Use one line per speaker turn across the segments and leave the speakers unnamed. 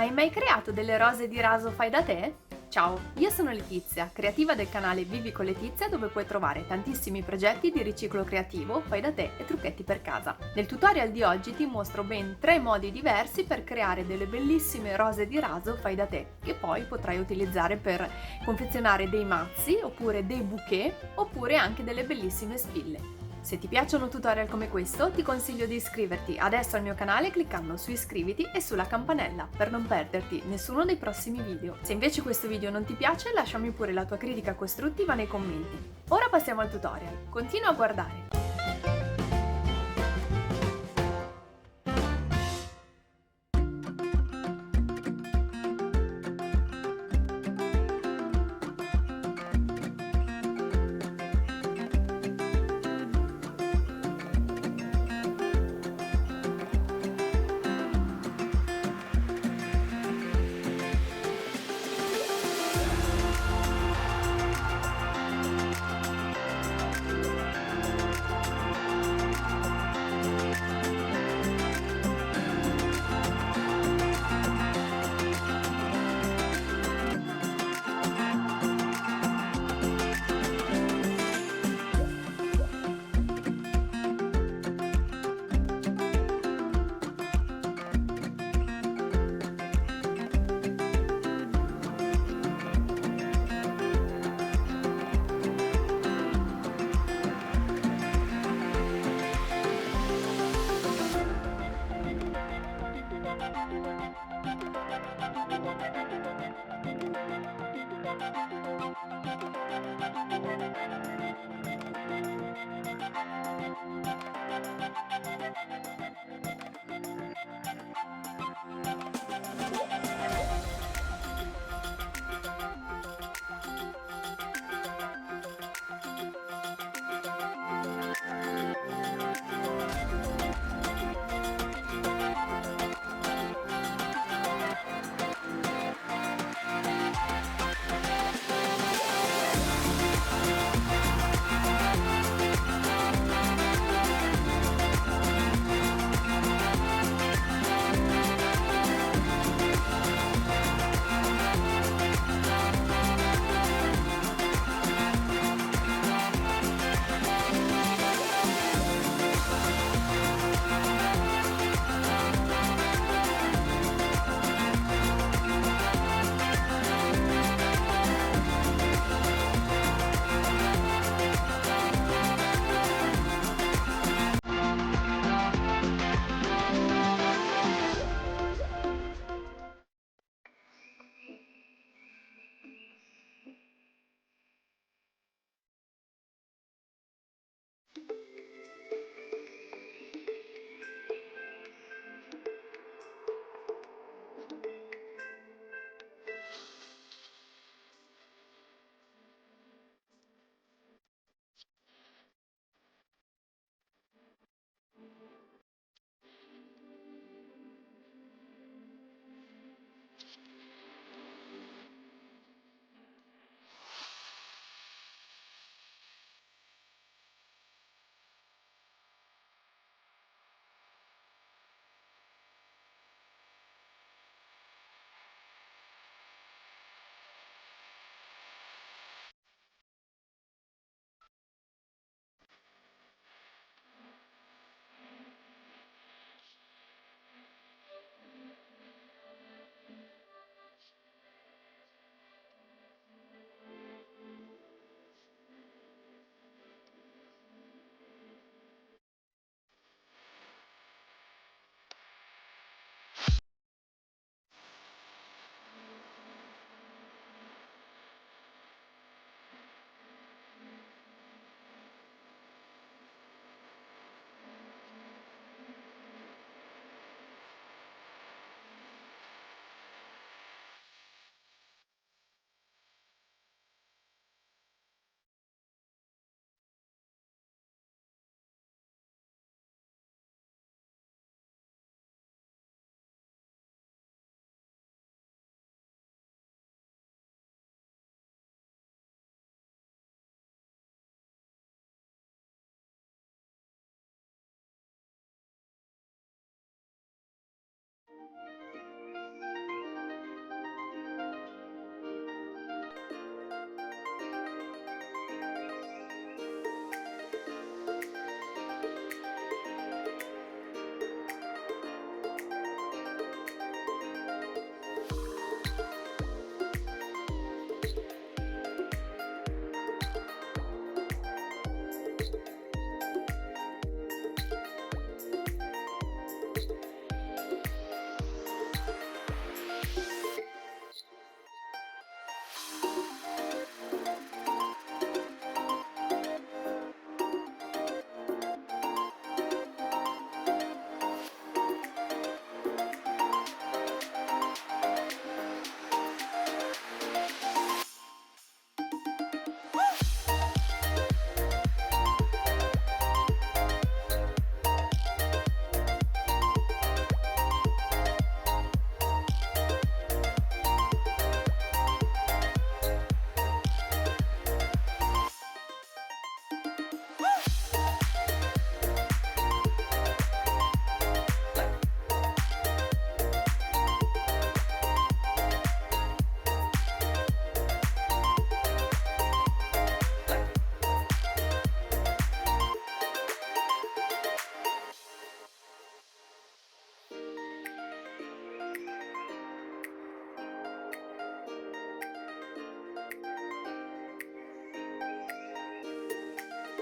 Hai mai creato delle rose di raso fai da te? Ciao, io sono Letizia, creativa del canale Vivi con Letizia dove puoi trovare tantissimi progetti di riciclo creativo, fai da te e trucchetti per casa. Nel tutorial di oggi ti mostro ben 3 modi diversi per creare delle bellissime rose di raso fai da te, che poi potrai utilizzare per confezionare dei mazzi, oppure dei bouquet, oppure anche delle bellissime spille. Se ti piacciono tutorial come questo, ti consiglio di iscriverti adesso al mio canale cliccando su iscriviti e sulla campanella per non perderti nessuno dei prossimi video. Se invece questo video non ti piace, lasciami pure la tua critica costruttiva nei commenti. Ora passiamo al tutorial. Continua a guardare.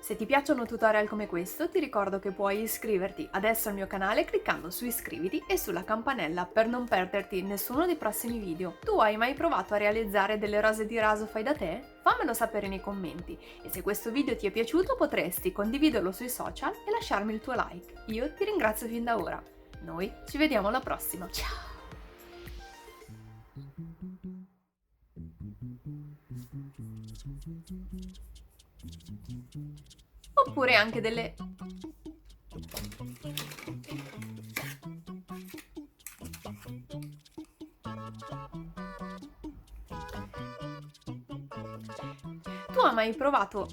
Se ti piacciono tutorial come questo, ti ricordo che puoi iscriverti adesso al mio canale cliccando su iscriviti e sulla campanella per non perderti nessuno dei prossimi video. Tu hai mai provato a realizzare delle rose di raso fai da te? Fammelo sapere nei commenti e se questo video ti è piaciuto potresti condividerlo sui social e lasciarmi il tuo like. Io ti ringrazio fin da ora. Noi ci vediamo alla prossima. Ciao! Oppure anche delle... Tu hai mai provato